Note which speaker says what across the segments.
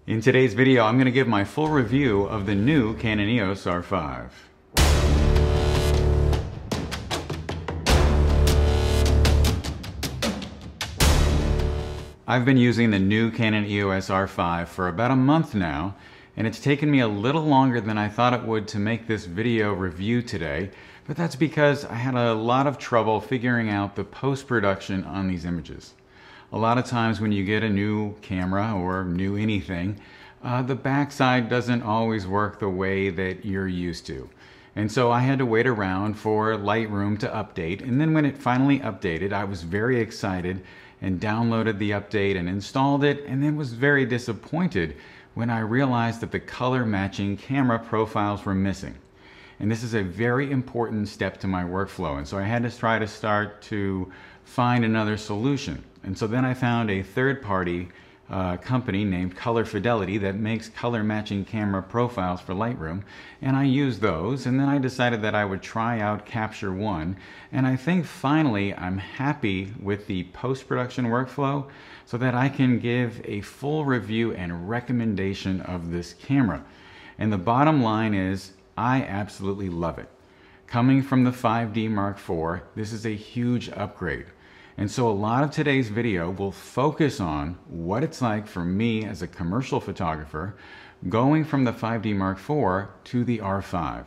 Speaker 1: In today's video, I'm going to give my full review of the new Canon EOS R5. I've been using the new Canon EOS R5 for about a month now, and it's taken me a little longer than I thought it would to make this video review today, but that's because I had a lot of trouble figuring out the post-production on these images. A lot of times when you get a new camera or new anything, the backside doesn't always work the way that you're used to. And so I had to wait around for Lightroom to update, and then when it finally updated, I was very excited and downloaded the update and installed it, and then was very disappointed when I realized that the color matching camera profiles were missing. And this is a very important step to my workflow, and so I had to try to start to find another solution. And so then I found a third-party company named Color Fidelity that makes color matching camera profiles for Lightroom, and I used those, and then I decided that I would try out Capture One, and I think finally I'm happy with the post-production workflow so that I can give a full review and recommendation of this camera. And the bottom line is I absolutely love it. Coming from the 5D Mark IV, this is a huge upgrade. And so a lot of today's video will focus on what it's like for me as a commercial photographer going from the 5D Mark IV to the R5.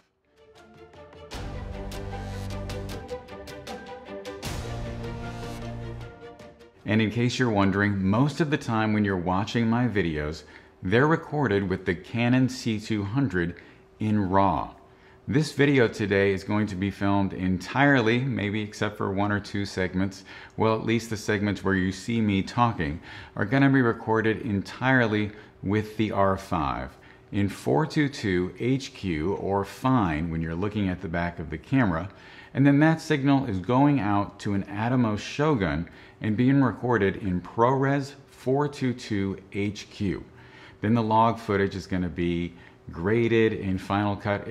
Speaker 1: And in case you're wondering, most of the time when you're watching my videos, they're recorded with the Canon C200 in RAW. This video today is going to be filmed entirely, maybe except for one or two segments, well, at least the segments where you see me talking, are going to be recorded entirely with the R5 in 422 HQ, or fine when you're looking at the back of the camera, and then that signal is going out to an Atomos Shogun and being recorded in ProRes 422 HQ. Then the log footage is going to be graded in Final Cut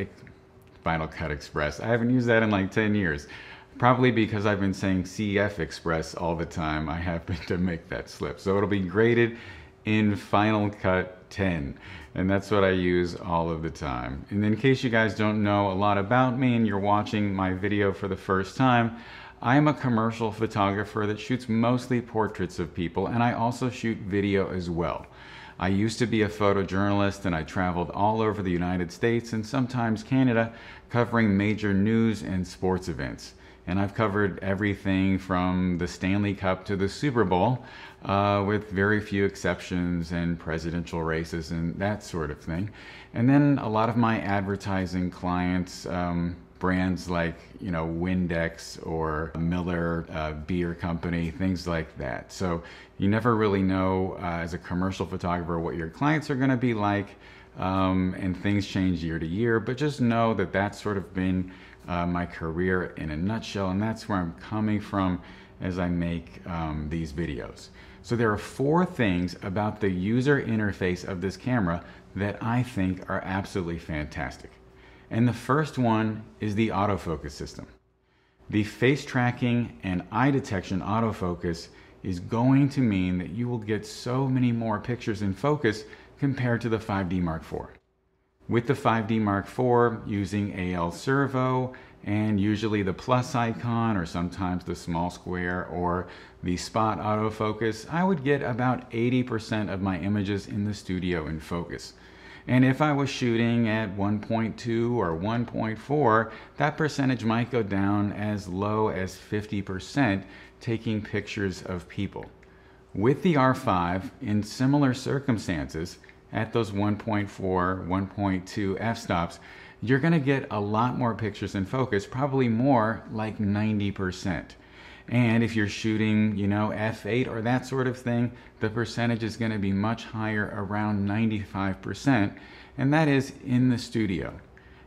Speaker 1: Express. I haven't used that in like 10 years. Probably because I've been saying CF Express all the time, I happen to make that slip. So it'll be graded in Final Cut 10. And that's what I use all of the time. And in case you guys don't know a lot about me and you're watching my video for the first time, I'm a commercial photographer that shoots mostly portraits of people, and I also shoot video as well. I used to be a photojournalist, and I traveled all over the United States and sometimes Canada covering major news and sports events. And I've covered everything from the Stanley Cup to the Super Bowl, with very few exceptions, and presidential races and that sort of thing. And then a lot of my advertising clients, brands like, you know, Windex or Miller Beer Company, things like that. So you never really know as a commercial photographer what your clients are going to be like, and things change year to year, but just know that that's sort of been my career in a nutshell, and that's where I'm coming from as I make these videos. So there are 4 things about the user interface of this camera that I think are absolutely fantastic. And the first one is the autofocus system. The face tracking and eye detection autofocus is going to mean that you will get so many more pictures in focus compared to the 5D Mark IV. With the 5D Mark IV using AL servo and usually the plus icon or sometimes the small square or the spot autofocus, I would get about 80% of my images in the studio in focus. And if I was shooting at 1.2 or 1.4, that percentage might go down as low as 50% taking pictures of people. With the R5, in similar circumstances, at those 1.4, 1.2 f-stops, you're going to get a lot more pictures in focus, probably more like 90%. And if you're shooting, you know, f8 or that sort of thing, the percentage is going to be much higher, around 95%, and that is in the studio.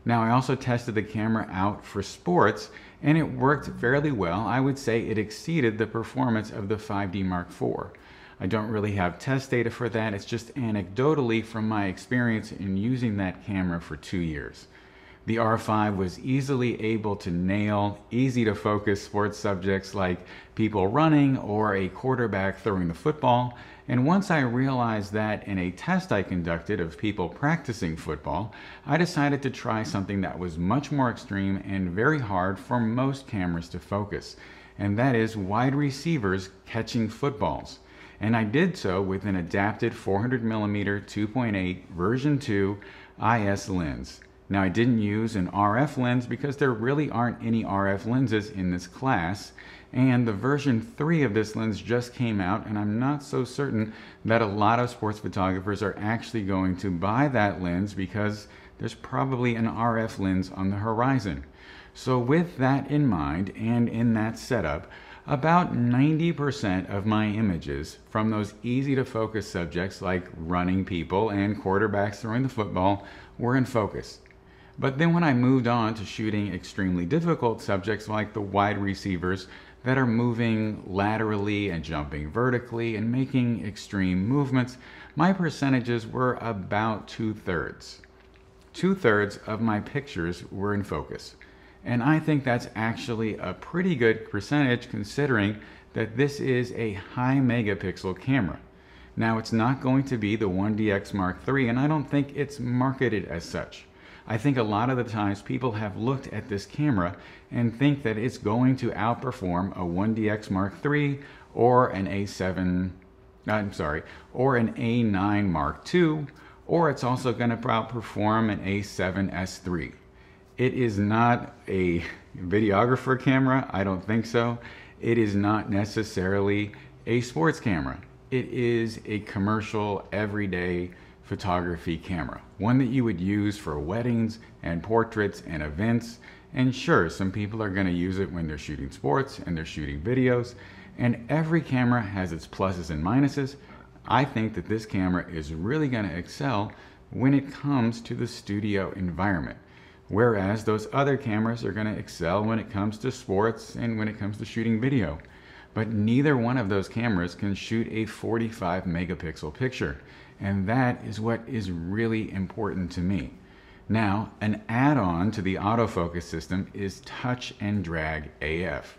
Speaker 1: Now, I also tested the camera out for sports, and it worked fairly well. I would say it exceeded the performance of the 5D Mark IV. I don't really have test data for that. It's just anecdotally from my experience in using that camera for 2 years. The R5 was easily able to nail easy to focus sports subjects like people running or a quarterback throwing the football, And once I realized that in a test I conducted of people practicing football, I decided to try something that was much more extreme and very hard for most cameras to focus, and that is wide receivers catching footballs. And I did so with an adapted 400mm 2.8 version 2 IS lens. Now I didn't use an RF lens because there really aren't any RF lenses in this class, and the version 3 of this lens just came out, and I'm not so certain that a lot of sports photographers are actually going to buy that lens because there's probably an RF lens on the horizon. So with that in mind and in that setup, about 90% of my images from those easy to focus subjects like running people and quarterbacks throwing the football were in focus. But then when I moved on to shooting extremely difficult subjects like the wide receivers that are moving laterally and jumping vertically and making extreme movements, my percentages were about 2/3. 2/3 of my pictures were in focus. And I think that's actually a pretty good percentage considering that this is a high megapixel camera. Now it's not going to be the 1DX Mark III, and I don't think it's marketed as such. I think a lot of the times people have looked at this camera and think that it's going to outperform a 1DX Mark III or an or an A9 Mark II, or it's also going to outperform an A7S III. It is not a videographer camera, I don't think so. It is not necessarily a sports camera. It is a commercial, everyday photography camera. One that you would use for weddings and portraits and events. And sure, some people are going to use it when they're shooting sports and they're shooting videos. And every camera has its pluses and minuses. I think that this camera is really going to excel when it comes to the studio environment. Whereas those other cameras are going to excel when it comes to sports and when it comes to shooting video. But neither one of those cameras can shoot a 45 megapixel picture. And that is what is really important to me. Now, an add-on to the autofocus system is touch and drag AF.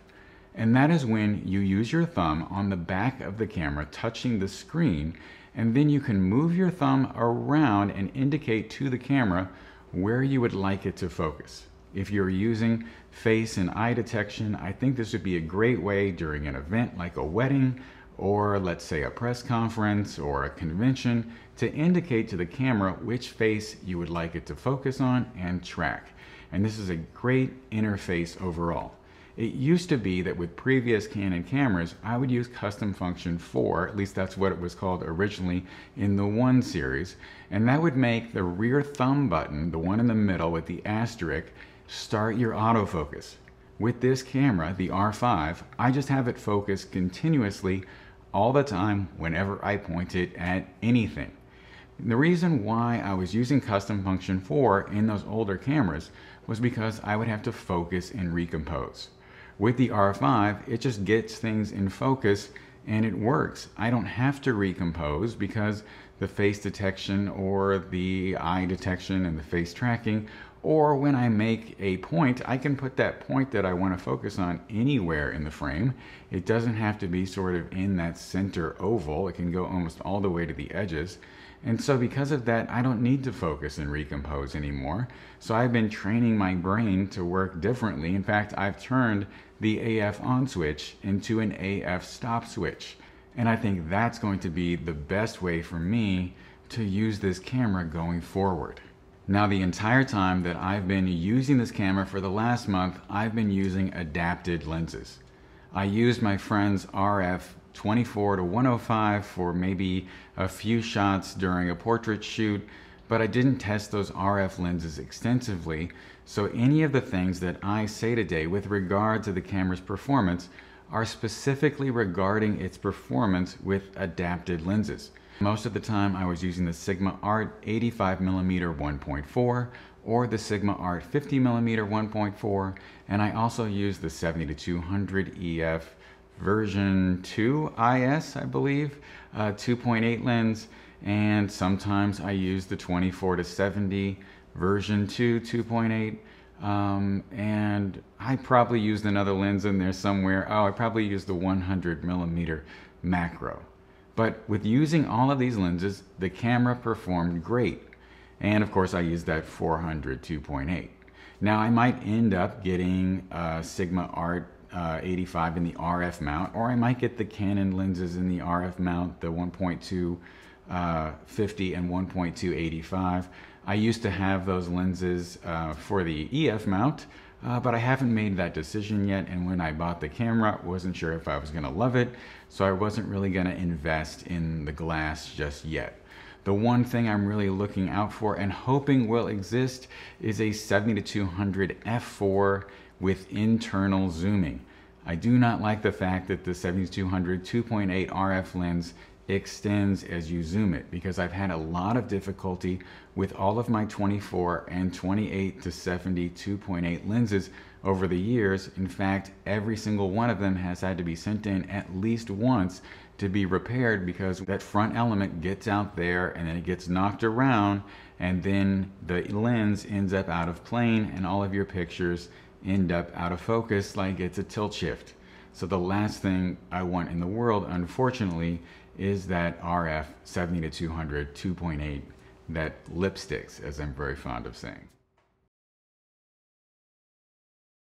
Speaker 1: And that is when you use your thumb on the back of the camera touching the screen, and then you can move your thumb around and indicate to the camera where you would like it to focus. If you're using face and eye detection, I think this would be a great way during an event like a wedding, or let's say a press conference or a convention, to indicate to the camera which face you would like it to focus on and track. And this is a great interface overall. It used to be that with previous Canon cameras, I would use Custom Function 4, at least that's what it was called originally in the 1 series, and that would make the rear thumb button, the one in the middle with the asterisk, start your autofocus. With this camera, the R5, I just have it focus continuously all the time whenever I point it at anything. The reason why I was using Custom Function 4 in those older cameras was because I would have to focus and recompose. With the R5, it just gets things in focus and it works. I don't have to recompose because the face detection or the eye detection and the face tracking, or when I make a point, I can put that point that I want to focus on anywhere in the frame. It doesn't have to be sort of in that center oval. It can go almost all the way to the edges. And so because of that, I don't need to focus and recompose anymore. So I've been training my brain to work differently. In fact, I've turned the AF on switch into an AF stop switch. And I think that's going to be the best way for me to use this camera going forward. Now, the entire time that I've been using this camera for the last month, I've been using adapted lenses. I used my friend's RF 24 to 105 for maybe a few shots during a portrait shoot, but I didn't test those RF lenses extensively, so any of the things that I say today with regard to the camera's performance are specifically regarding its performance with adapted lenses. Most of the time I was using the Sigma Art 85mm 1.4 or the Sigma Art 50mm 1.4, and I also used the 70-200 EF version 2 IS, I believe, 2.8 lens, and sometimes I use the 24-70 version 2 2.8, and I probably used another lens in there somewhere. Oh, I probably used the 100mm macro. But with using all of these lenses, the camera performed great. And of course I used that 400 2.8. Now I might end up getting Sigma Art 85 in the RF mount, or I might get the Canon lenses in the RF mount, the 1.2 50 and 1.2 85. I used to have those lenses for the EF mount, but I haven't made that decision yet, and when I bought the camera, wasn't sure if I was going to love it, so I wasn't really going to invest in the glass just yet. The one thing I'm really looking out for and hoping will exist is a 70-200 f4 with internal zooming. I do not like the fact that the 70-200 2.8 RF lens extends as you zoom it, because I've had a lot of difficulty with all of my 24 and 28 to 70 2.8 lenses over the years. In fact, every single one of them has had to be sent in at least once to be repaired, because that front element gets out there and then it gets knocked around, and then the lens ends up out of plane and all of your pictures end up out of focus like it's a tilt shift. So the last thing I want in the world, unfortunately, is that RF 70-200 2.8 that lipsticks, as I'm very fond of saying.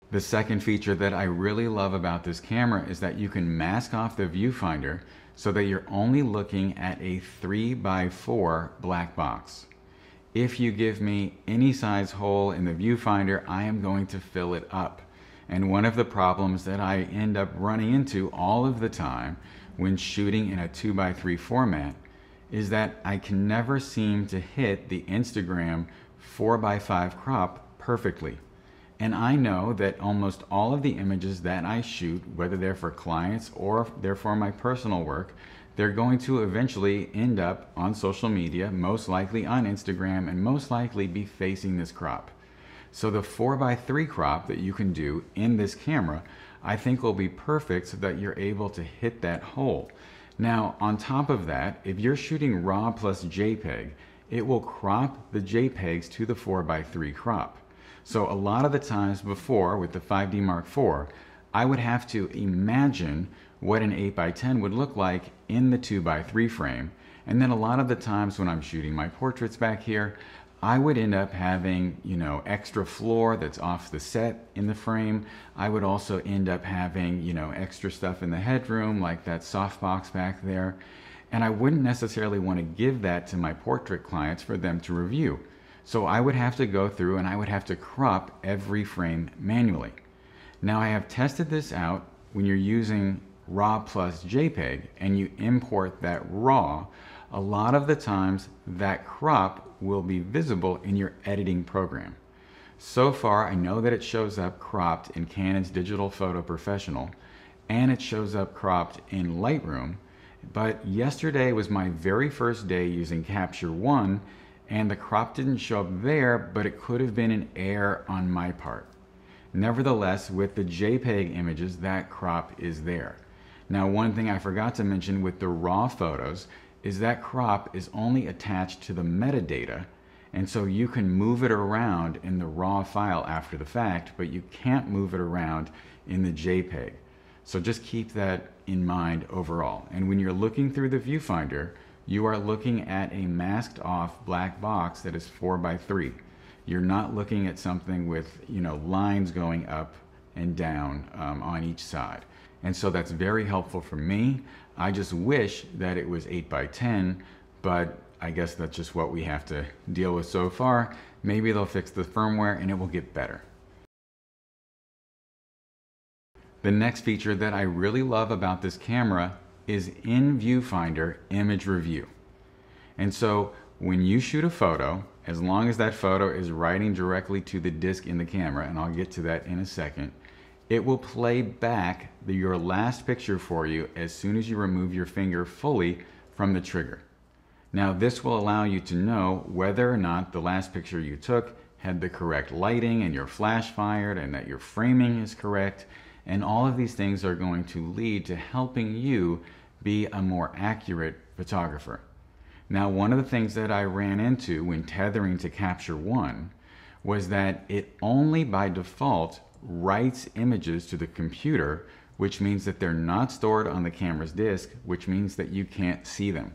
Speaker 1: The second feature that I really love about this camera is that you can mask off the viewfinder so that you're only looking at a 3x4 black box. If you give me any size hole in the viewfinder, I am going to fill it up. And one of the problems that I end up running into all of the time when shooting in a 2x3 format is that I can never seem to hit the Instagram 4x5 crop perfectly. And I know that almost all of the images that I shoot, whether they're for clients or they're for my personal work, they're going to eventually end up on social media, most likely on Instagram, and most likely be facing this crop. So the 4x3 crop that you can do in this camera, I think will be perfect so that you're able to hit that hole. Now, on top of that, if you're shooting RAW plus JPEG, it will crop the JPEGs to the 4x3 crop. So a lot of the times before, with the 5D Mark IV, I would have to imagine what an 8x10 would look like in the 2x3 frame. And then a lot of the times when I'm shooting my portraits back here, I would end up having, extra floor that's off the set in the frame. I would also end up having, extra stuff in the headroom, like that softbox back there. And I wouldn't necessarily want to give that to my portrait clients for them to review. So I would have to go through and I would have to crop every frame manually. Now I have tested this out when you're using RAW plus JPEG and you import that RAW, a lot of the times that crop will be visible in your editing program. So far, I know that it shows up cropped in Canon's Digital Photo Professional, and it shows up cropped in Lightroom, but yesterday was my very first day using Capture One, and the crop didn't show up there, but it could have been an error on my part. Nevertheless, with the JPEG images, that crop is there. Now, one thing I forgot to mention with the RAW photos is that crop is only attached to the metadata, and so you can move it around in the RAW file after the fact, but you can't move it around in the JPEG. So just keep that in mind overall. And when you're looking through the viewfinder, you are looking at a masked off black box that is 4x3. You're not looking at something with lines going up and down on each side. And so that's very helpful for me. I just wish that it was 8x10, but I guess that's just what we have to deal with so far. Maybe they'll fix the firmware and it will get better. The next feature that I really love about this camera is in viewfinder image review. And so when you shoot a photo, as long as that photo is writing directly to the disk in the camera, and I'll get to that in a second, it will play back your last picture for you as soon as you remove your finger fully from the trigger. Now this will allow you to know whether or not the last picture you took had the correct lighting and your flash fired and that your framing is correct, and all of these things are going to lead to helping you be a more accurate photographer. Now, one of the things that I ran into when tethering to Capture One was that it only by default writes images to the computer which means that they're not stored on the camera's disk, which means that you can't see them.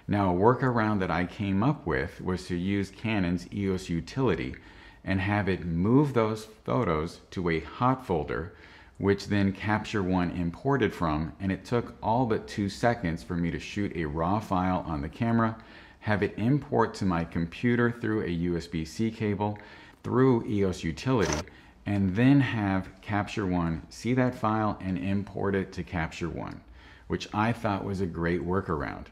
Speaker 1: Now, a workaround that I came up with was to use Canon's EOS utility and have it move those photos to a hot folder, which then Capture One imported from, and it took all but 2 seconds for me to shoot a raw file on the camera, have it import to my computer through a USB-C cable, through EOS utility, and then have Capture One see that file and import it to Capture One, which I thought was a great workaround.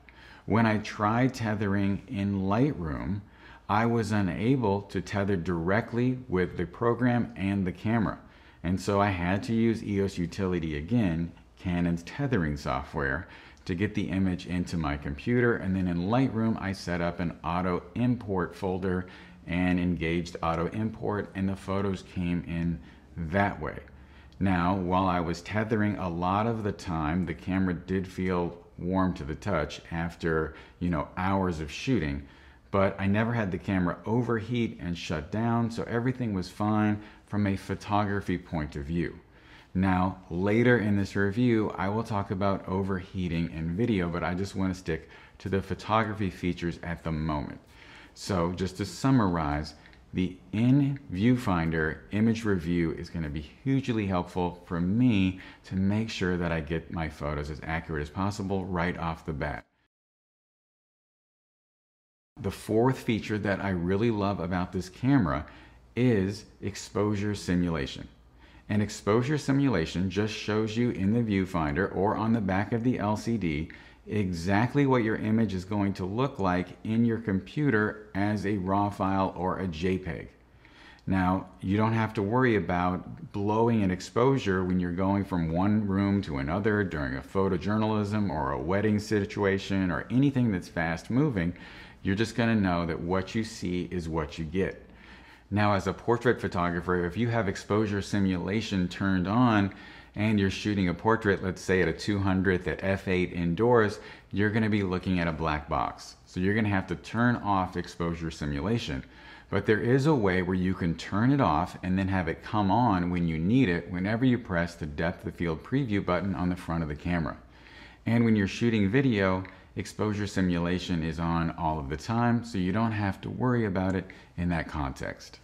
Speaker 1: When I tried tethering in Lightroom, I was unable to tether directly with the program and the camera. And so I had to use EOS utility again, Canon's tethering software, to get the image into my computer. And then in Lightroom, I set up an auto import folder and engaged auto import, and the photos came in that way. Now, while I was tethering, a lot of the time, the camera did feel warm to the touch after, hours of shooting, but I never had the camera overheat and shut down, so everything was fine from a photography point of view. Now, later in this review, I will talk about overheating in video, but I just want to stick to the photography features at the moment. So just to summarize, the in viewfinder image review is going to be hugely helpful for me to make sure that I get my photos as accurate as possible right off the bat. The fourth feature that I really love about this camera is exposure simulation. And exposure simulation just shows you in the viewfinder or on the back of the LCD exactly what your image is going to look like in your computer as a RAW file or a JPEG. Now, you don't have to worry about blowing an exposure when you're going from one room to another during a photojournalism or a wedding situation or anything that's fast moving. You're just going to know that what you see is what you get. Now, as a portrait photographer, if you have exposure simulation turned on and you're shooting a portrait, let's say at a 200th at f8 indoors, you're going to be looking at a black box. So you're going to have to turn off exposure simulation. But there is a way where you can turn it off and then have it come on when you need it whenever you press the depth of field preview button on the front of the camera. And when you're shooting video, exposure simulation is on all of the time, so you don't have to worry about it in that context.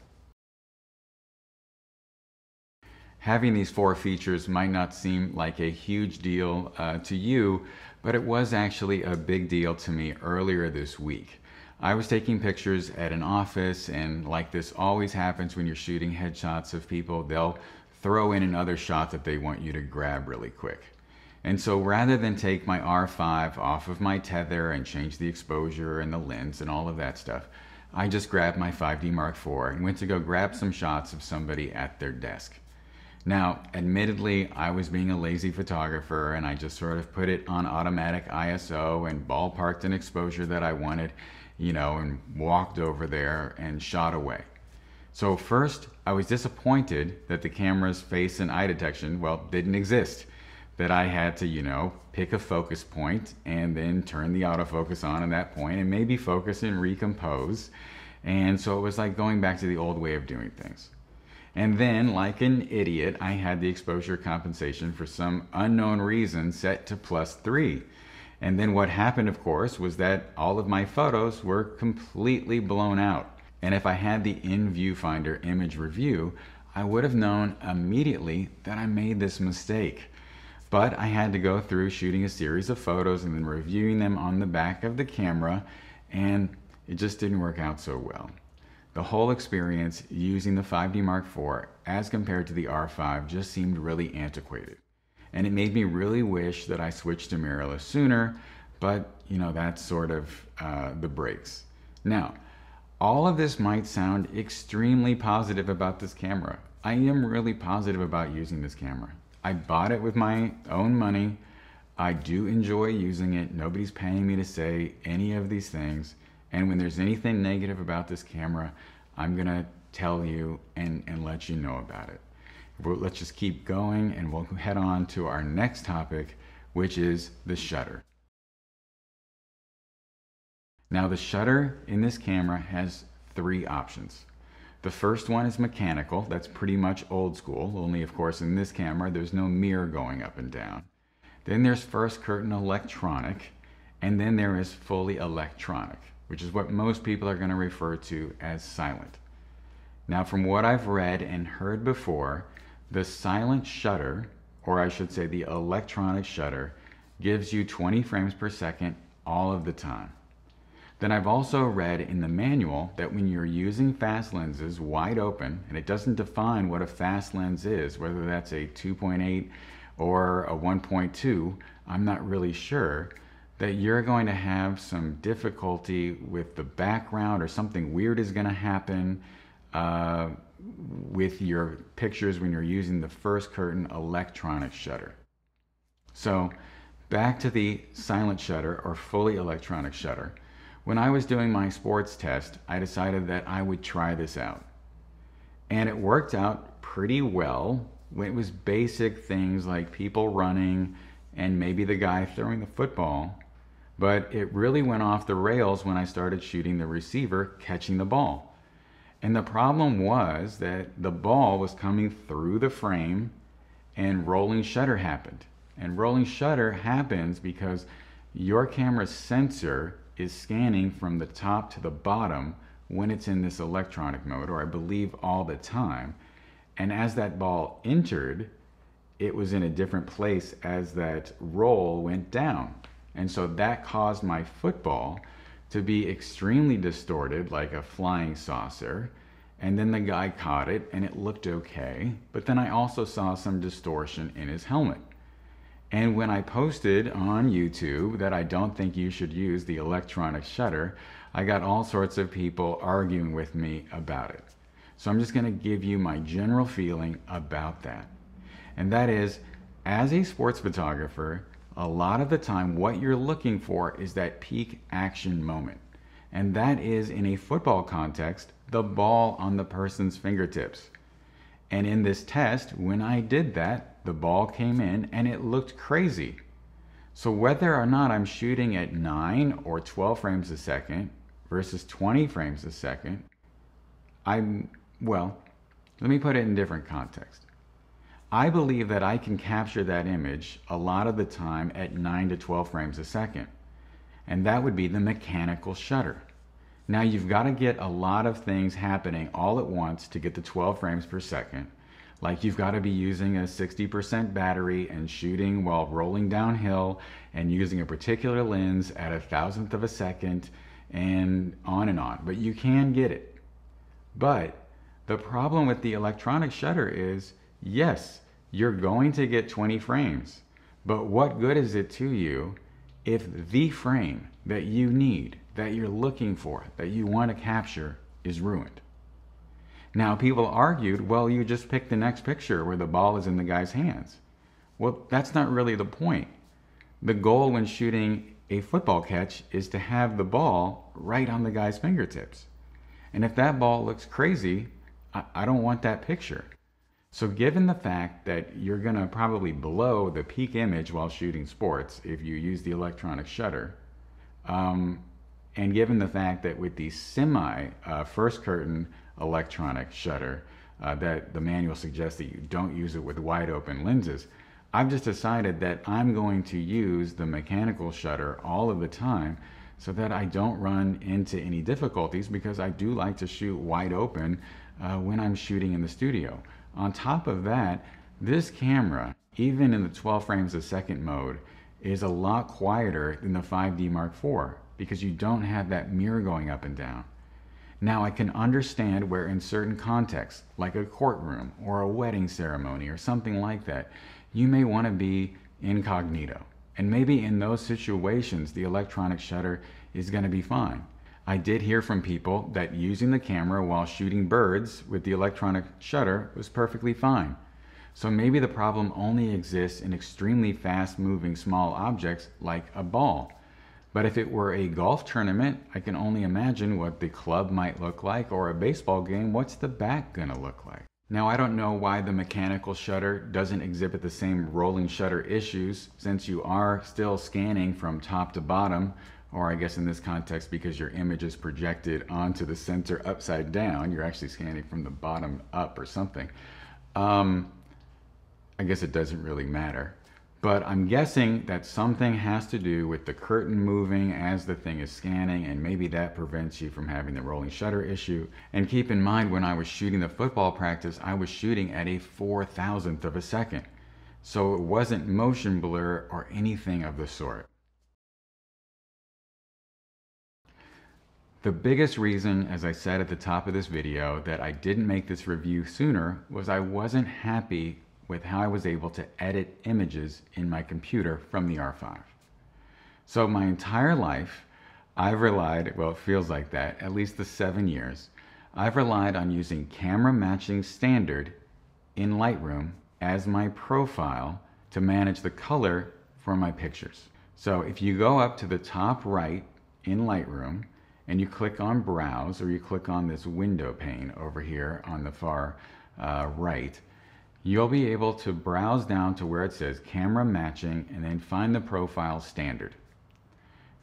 Speaker 1: Having these four features might not seem like a huge deal to you, but it was actually a big deal to me earlier this week. I was taking pictures at an office, and like this always happens when you're shooting headshots of people, they'll throw in another shot that they want you to grab really quick. And so rather than take my R5 off of my tether and change the exposure and the lens and all of that stuff, I just grabbed my 5D Mark IV and went to go grab some shots of somebody at their desk. Now, admittedly, I was being a lazy photographer and I just sort of put it on automatic ISO and ballparked an exposure that I wanted, and walked over there and shot away. So first, I was disappointed that the camera's face and eye detection, didn't exist. That I had to, pick a focus point and then turn the autofocus on at that point and maybe focus and recompose. And so it was like going back to the old way of doing things. And then, like an idiot, I had the exposure compensation for some unknown reason set to +3. And then what happened, of course, was that all of my photos were completely blown out. And if I had the in viewfinder image review, I would have known immediately that I made this mistake. But I had to go through shooting a series of photos and then reviewing them on the back of the camera, and it just didn't work out so well. The whole experience using the 5D Mark IV as compared to the R5 just seemed really antiquated. And it made me really wish that I switched to mirrorless sooner, but that's sort of the breaks. Now, all of this might sound extremely positive about this camera. I am really positive about using this camera. I bought it with my own money. I do enjoy using it. Nobody's paying me to say any of these things. And when there's anything negative about this camera, I'm going to tell you and let you know about it. Let's just keep going and we'll head on to our next topic, which is the shutter. Now the shutter in this camera has 3 options. The first one is mechanical. That's pretty much old school, only of course in this camera there's no mirror going up and down. Then there's first curtain electronic, and then there is fully electronic, which is what most people are going to refer to as silent. Now, from what I've read and heard before, the silent shutter, or I should say the electronic shutter, gives you 20 frames per second all of the time. Then I've also read in the manual that when you're using fast lenses wide open, and it doesn't define what a fast lens is, whether that's a 2.8 or a 1.2, I'm not really sure, that you're going to have some difficulty with the background, or something weird is going to happen with your pictures when you're using the first curtain electronic shutter. So back to the silent shutter or fully electronic shutter. When I was doing my sports test, I decided that I would try this out. And it worked out pretty well. It was basic things like people running and maybe the guy throwing the football. But it really went off the rails when I started shooting the receiver catching the ball. And the problem was that the ball was coming through the frame and rolling shutter happened. And rolling shutter happens because your camera's sensor is scanning from the top to the bottom when it's in this electronic mode, or I believe all the time. And as that ball entered, it was in a different place as that roll went down. And so that caused my football to be extremely distorted, like a flying saucer. And then the guy caught it and it looked okay. But then I also saw some distortion in his helmet. And when I posted on YouTube that I don't think you should use the electronic shutter, I got all sorts of people arguing with me about it. So I'm just going to give you my general feeling about that. And that is, as a sports photographer, a lot of the time what you're looking for is that peak action moment. And that is, in a football context, the ball on the person's fingertips. And in this test, when I did that, the ball came in and it looked crazy. So whether or not I'm shooting at 9 or 12 frames a second versus 20 frames a second, well, let me put it in different context. I believe that I can capture that image a lot of the time at 9 to 12 frames a second. And that would be the mechanical shutter. Now you've got to get a lot of things happening all at once to get the 12 frames per second. Like you've got to be using a 60% battery and shooting while rolling downhill and using a particular lens at 1,000th of a second and on. But you can get it. But the problem with the electronic shutter is, yes, you're going to get 20 frames. But what good is it to you if the frame that you need, that you're looking for, that you want to capture is ruined? Now, people argued, well, you just pick the next picture where the ball is in the guy's hands. Well, that's not really the point. The goal when shooting a football catch is to have the ball right on the guy's fingertips. And if that ball looks crazy, I don't want that picture. So given the fact that you're going to probably blow the peak image while shooting sports if you use the electronic shutter, and given the fact that with the first curtain electronic shutter that the manual suggests that you don't use it with wide open lenses, I've just decided that I'm going to use the mechanical shutter all of the time so that I don't run into any difficulties, because I do like to shoot wide open when I'm shooting in the studio. On top of that, this camera, even in the 12 frames a second mode, is a lot quieter than the 5D Mark IV because you don't have that mirror going up and down. Now, I can understand where in certain contexts, like a courtroom or a wedding ceremony or something like that, you may want to be incognito. And maybe in those situations, the electronic shutter is going to be fine. I did hear from people that using the camera while shooting birds with the electronic shutter was perfectly fine. So maybe the problem only exists in extremely fast-moving small objects like a ball. But if it were a golf tournament, I can only imagine what the club might look like, or a baseball game, what's the back gonna look like? Now, I don't know why the mechanical shutter doesn't exhibit the same rolling shutter issues, since you are still scanning from top to bottom, or I guess in this context, because your image is projected onto the center upside down, you're actually scanning from the bottom up or something. I guess it doesn't really matter. But I'm guessing that something has to do with the curtain moving as the thing is scanning, and maybe that prevents you from having the rolling shutter issue. And keep in mind, when I was shooting the football practice, I was shooting at a 4,000th of a second. So it wasn't motion blur or anything of the sort. The biggest reason, as I said at the top of this video, that I didn't make this review sooner was I wasn't happy with how I was able to edit images in my computer from the R5. So my entire life, I've relied, well, it feels like that, at least the 7 years, I've relied on using camera matching standard in Lightroom as my profile to manage the color for my pictures. So if you go up to the top right in Lightroom and you click on Browse, or you click on this window pane over here on the far right, you'll be able to browse down to where it says camera matching and then find the profile standard.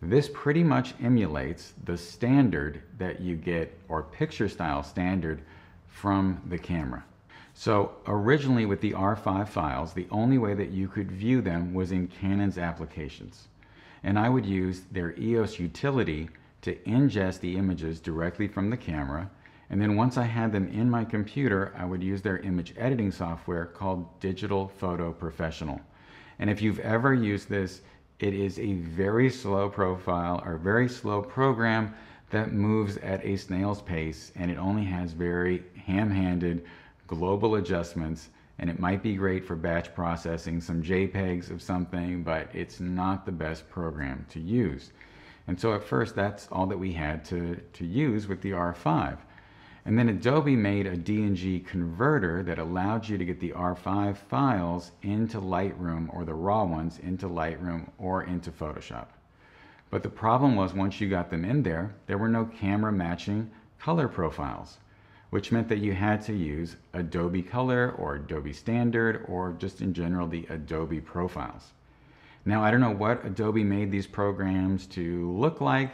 Speaker 1: This pretty much emulates the standard that you get, or picture style standard, from the camera. So originally with the R5 files, the only way that you could view them was in Canon's applications. And I would use their EOS utility to ingest the images directly from the camera. And then once I had them in my computer, I would use their image editing software called Digital Photo Professional. And if you've ever used this, it is a very slow profile, or very slow program that moves at a snail's pace, and it only has very ham-handed global adjustments, and it might be great for batch processing some JPEGs of something, but it's not the best program to use. And so at first, that's all that we had to use with the R5. And then Adobe made a DNG converter that allowed you to get the R5 files into Lightroom, or the raw ones into Lightroom or into Photoshop. But the problem was, once you got them in there, there were no camera matching color profiles, which meant that you had to use Adobe Color or Adobe Standard, or just in general the Adobe profiles. Now, I don't know what Adobe made these programs to look like,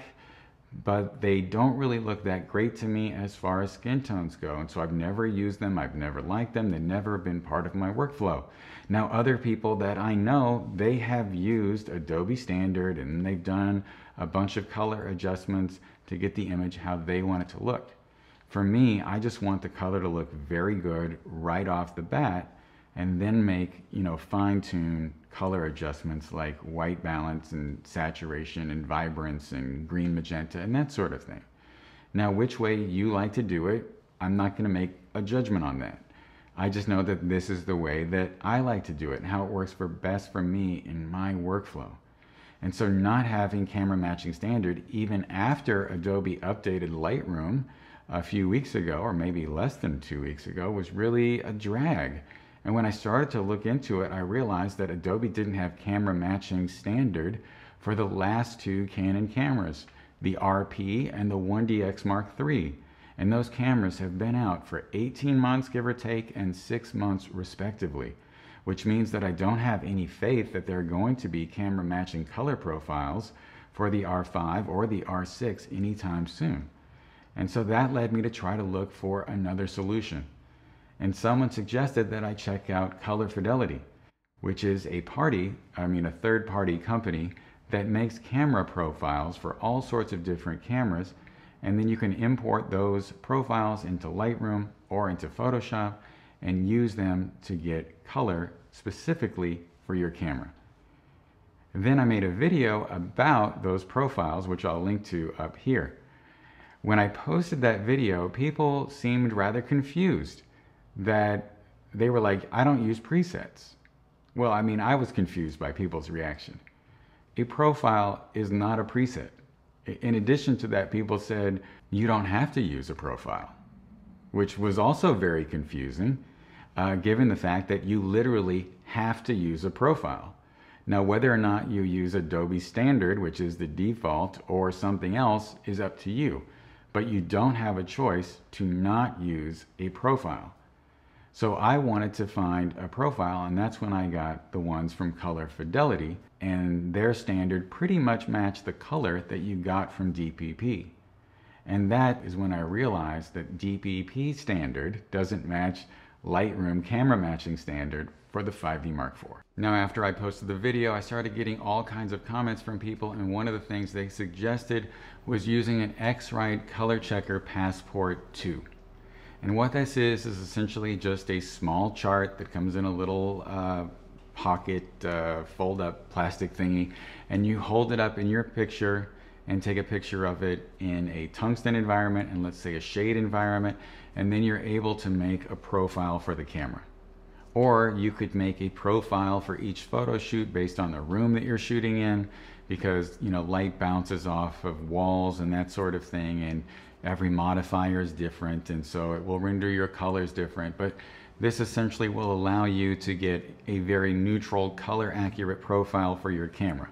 Speaker 1: but they don't really look that great to me as far as skin tones go. And so I've never used them. I've never liked them. They've never been part of my workflow. Now, other people that I know, they have used Adobe Standard, and they've done a bunch of color adjustments to get the image how they want it to look. For me, I just want the color to look very good right off the bat, and then make, fine-tune color adjustments like white balance and saturation and vibrance and green magenta and that sort of thing. Now, which way you like to do it, I'm not going to make a judgment on that. I just know that this is the way that I like to do it and how it works best for me in my workflow. And so not having camera matching standard, even after Adobe updated Lightroom a few weeks ago, or maybe less than 2 weeks ago, was really a drag. And when I started to look into it, I realized that Adobe didn't have camera matching standard for the last 2 Canon cameras, the RP and the 1DX Mark III. And those cameras have been out for 18 months, give or take, and 6 months respectively, which means that I don't have any faith that there are going to be camera matching color profiles for the R5 or the R6 anytime soon. And so that led me to try to look for another solution. And someone suggested that I check out Color Fidelity, which is a third-party company that makes camera profiles for all sorts of different cameras, and then you can import those profiles into Lightroom or into Photoshop and use them to get color specifically for your camera. And then I made a video about those profiles, which I'll link to up here. When I posted that video, people seemed rather confused. That they were like, I don't use presets. Well, I was confused by people's reaction. A profile is not a preset. In addition to that, people said, you don't have to use a profile, which was also very confusing, given the fact that you literally have to use a profile. Now, whether or not you use Adobe Standard, which is the default, or something else is up to you, but you don't have a choice to not use a profile. So I wanted to find a profile, and that's when I got the ones from Color Fidelity, and their standard pretty much matched the color that you got from DPP. And that is when I realized that DPP standard doesn't match Lightroom camera matching standard for the 5D Mark IV. Now, after I posted the video, I started getting all kinds of comments from people, and one of the things they suggested was using an X-Rite Color Checker Passport 2. And what this is essentially just a small chart that comes in a little pocket fold-up plastic thingy, and you hold it up in your picture and take a picture of it in a tungsten environment and let's say a shade environment, and then you're able to make a profile for the camera. Or you could make a profile for each photo shoot based on the room that you're shooting in, because light bounces off of walls and that sort of thing, and every modifier is different, and so it will render your colors different. But this essentially will allow you to get a very neutral, color accurate profile for your camera.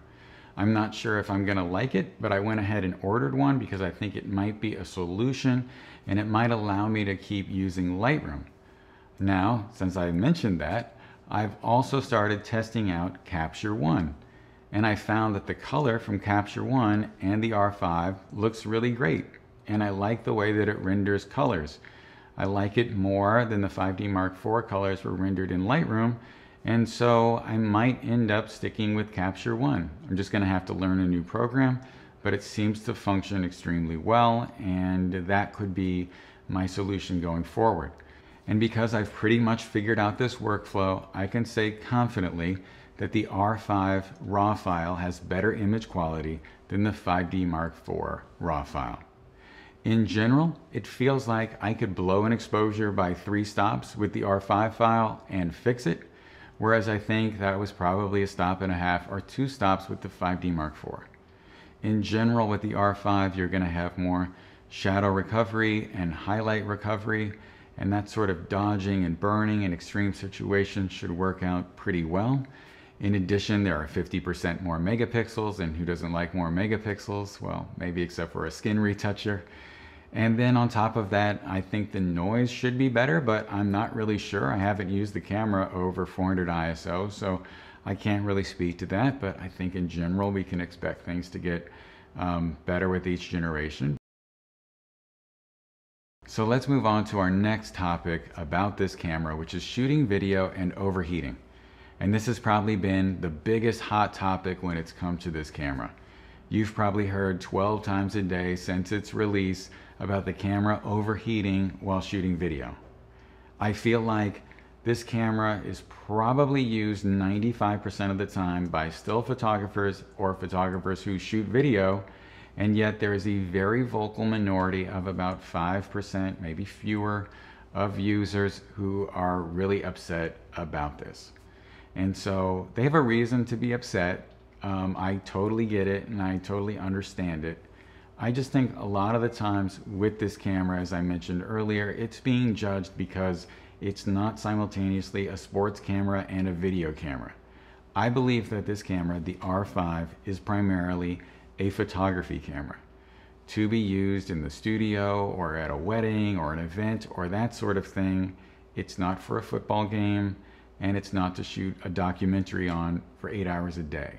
Speaker 1: I'm not sure if I'm gonna like it, but I went ahead and ordered one because I think it might be a solution and it might allow me to keep using Lightroom. Now, since I mentioned that, I've also started testing out Capture One, and I found that the color from Capture One and the R5 looks really great, and I like the way that it renders colors. I like it more than the 5D Mark IV colors were rendered in Lightroom, and so I might end up sticking with Capture One. I'm just gonna have to learn a new program, but it seems to function extremely well, and that could be my solution going forward. And because I've pretty much figured out this workflow, I can say confidently that the R5 RAW file has better image quality than the 5D Mark IV RAW file. In general, it feels like I could blow an exposure by 3 stops with the R5 file and fix it, whereas I think that was probably a stop and a half or 2 stops with the 5D Mark IV. In general, with the R5, you're going to have more shadow recovery and highlight recovery, and that sort of dodging and burning in extreme situations should work out pretty well. In addition, there are 50% more megapixels, and who doesn't like more megapixels? Well, maybe except for a skin retoucher. And then on top of that, I think the noise should be better, but I'm not really sure. I haven't used the camera over 400 ISO, so I can't really speak to that, but I think in general we can expect things to get better with each generation. So let's move on to our next topic about this camera, which is shooting video and overheating. And this has probably been the biggest hot topic when it's come to this camera. You've probably heard 12 times a day since its release about the camera overheating while shooting video. I feel like this camera is probably used 95% of the time by still photographers or photographers who shoot video, and yet there is a very vocal minority of about 5%, maybe fewer, of users who are really upset about this. And so they have a reason to be upset. I totally get it and I totally understand it. I just think a lot of the times with this camera, as I mentioned earlier, it's being judged because it's not simultaneously a sports camera and a video camera. I believe that this camera, the R5, is primarily a photography camera to be used in the studio or at a wedding or an event or that sort of thing. It's not for a football game, and it's not to shoot a documentary on for 8 hours a day.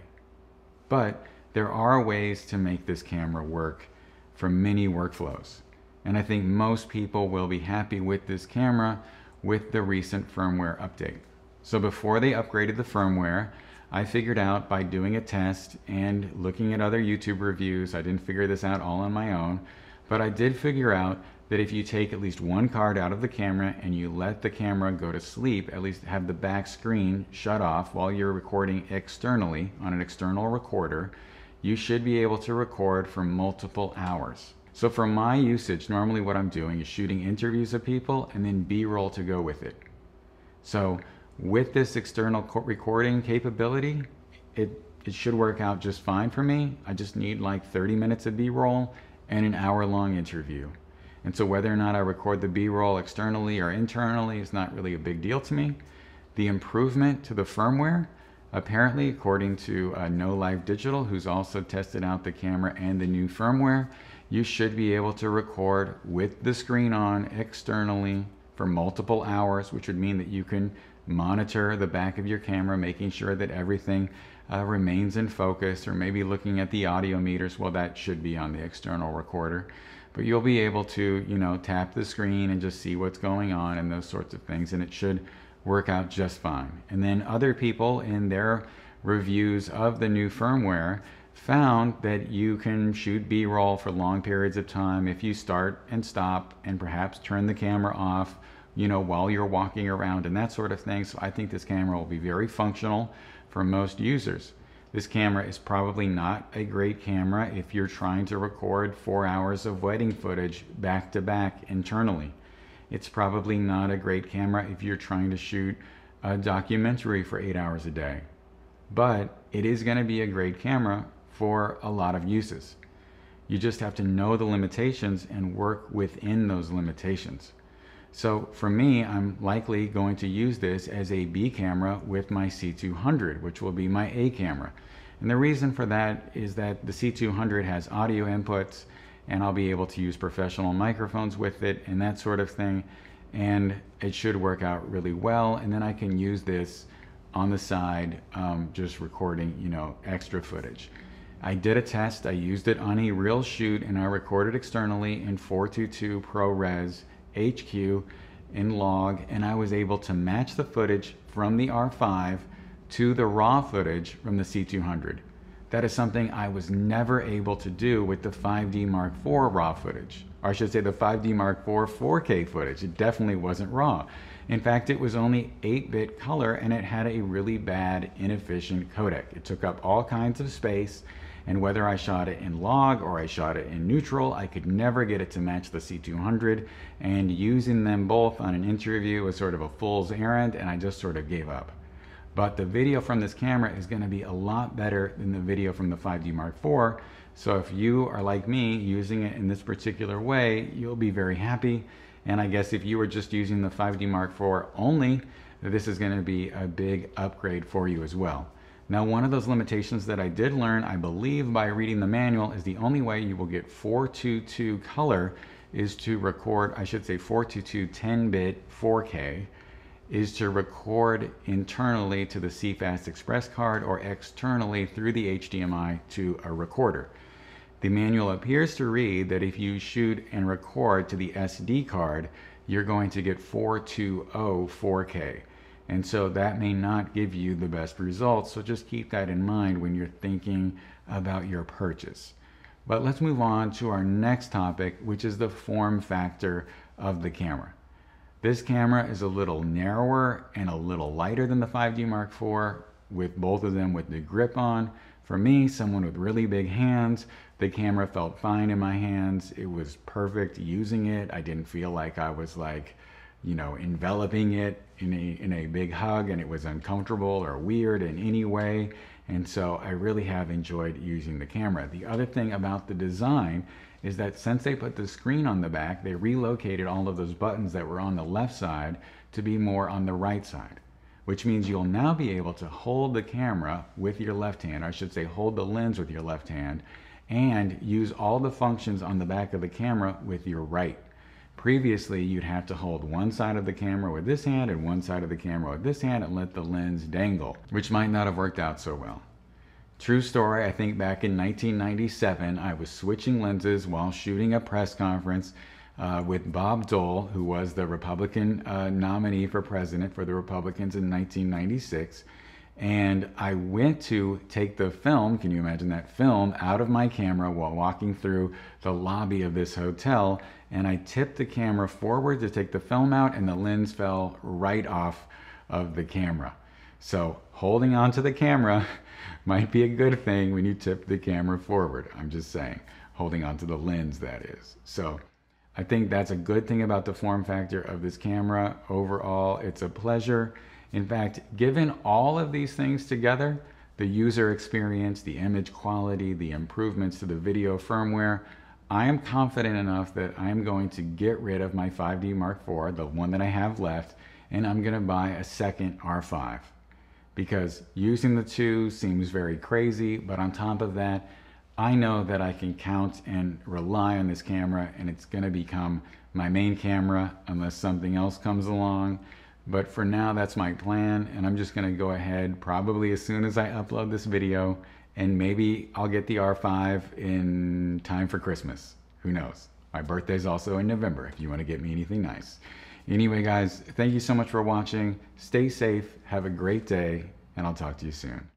Speaker 1: But there are ways to make this camera work for many workflows. And I think most people will be happy with this camera with the recent firmware update. So before they upgraded the firmware, I figured out by doing a test and looking at other YouTube reviews, I didn't figure this out all on my own, but I did figure out that if you take at least one card out of the camera and you let the camera go to sleep, at least have the back screen shut off while you're recording externally on an external recorder, you should be able to record for multiple hours. So for my usage, normally what I'm doing is shooting interviews of people and then B-roll to go with it. So with this external recording capability, it should work out just fine for me. I just need like 30 minutes of B-roll and an hour-long interview. And so whether or not I record the B-roll externally or internally is not really a big deal to me. The improvement to the firmware, apparently according to No Life Digital, who's also tested out the camera and the new firmware, you should be able to record with the screen on externally for multiple hours, which would mean that you can monitor the back of your camera, making sure that everything remains in focus, or maybe looking at the audio meters. Well, that should be on the external recorder, but you'll be able to, you know, tap the screen and just see what's going on and those sorts of things, and it should work out just fine. And then other people in their reviews of the new firmware found that you can shoot B-roll for long periods of time if you start and stop and perhaps turn the camera off, you know, while you're walking around and that sort of thing. So I think this camera will be very functional for most users. This camera is probably not a great camera if you're trying to record 4 hours of wedding footage back to back internally. It's probably not a great camera if you're trying to shoot a documentary for 8 hours a day. But it is going to be a great camera for a lot of uses. You just have to know the limitations and work within those limitations. So for me, I'm likely going to use this as a B camera with my C200, which will be my A camera. And the reason for that is that the C200 has audio inputs, and I'll be able to use professional microphones with it and that sort of thing. And it should work out really well. And then I can use this on the side, just recording, you know, extra footage. I did a test. I used it on a real shoot, and I recorded externally in 422 ProRes HQ in log, and I was able to match the footage from the R5 to the raw footage from the C200. That is something I was never able to do with the 5D Mark IV raw footage. Or I should say the 5D Mark IV 4K footage. It definitely wasn't raw. In fact, it was only 8-bit color, and it had a really bad, inefficient codec. It took up all kinds of space, and whether I shot it in log or I shot it in neutral, I could never get it to match the C200, and using them both on an interview was sort of a fool's errand, and I just sort of gave up. But the video from this camera is going to be a lot better than the video from the 5D Mark IV. So if you are like me, using it in this particular way, you'll be very happy. And I guess if you were just using the 5D Mark IV only, this is going to be a big upgrade for you as well. Now, one of those limitations that I did learn, I believe by reading the manual, is the only way you will get 422 color is to record, I should say 422 10-bit 4K, is to record internally to the CFast Express card or externally through the HDMI to a recorder. The manual appears to read that if you shoot and record to the SD card, you're going to get 420 4K. And so that may not give you the best results, so just keep that in mind when you're thinking about your purchase. But let's move on to our next topic, which is the form factor of the camera. This camera is a little narrower and a little lighter than the 5D Mark IV, with both of them with the grip on. For me, someone with really big hands, the camera felt fine in my hands. It was perfect using it. I didn't feel like I was like, you know, enveloping it in a big hug, and it was uncomfortable or weird in any way. And so I really have enjoyed using the camera. The other thing about the design is that since they put the screen on the back, they relocated all of those buttons that were on the left side to be more on the right side, which means you'll now be able to hold the camera with your left hand, I should say hold the lens with your left hand, and use all the functions on the back of the camera with your right. Previously, you'd have to hold one side of the camera with this hand and one side of the camera with this hand and let the lens dangle, which might not have worked out so well. True story, I think back in 1997, I was switching lenses while shooting a press conference with Bob Dole, who was the Republican nominee for president for the Republicans in 1996. And I went to take the film, can you imagine that film, out of my camera while walking through the lobby of this hotel. And I tipped the camera forward to take the film out, and the lens fell right off of the camera. So holding on to the camera might be a good thing when you tip the camera forward. I'm just saying, holding on to the lens, that is. So I think that's a good thing about the form factor of this camera. Overall, it's a pleasure. In fact, given all of these things together, the user experience, the image quality, the improvements to the video firmware, I am confident enough that I'm going to get rid of my 5D Mark IV, the one that I have left, and I'm going to buy a second R5. Because using the two seems very crazy, but on top of that, I know that I can count and rely on this camera, and it's going to become my main camera unless something else comes along. But for now, that's my plan, and I'm just going to go ahead probably as soon as I upload this video, and maybe I'll get the R5 in time for Christmas. Who knows? My birthday's also in November if you want to get me anything nice. Anyway, guys, thank you so much for watching. Stay safe, have a great day, and I'll talk to you soon.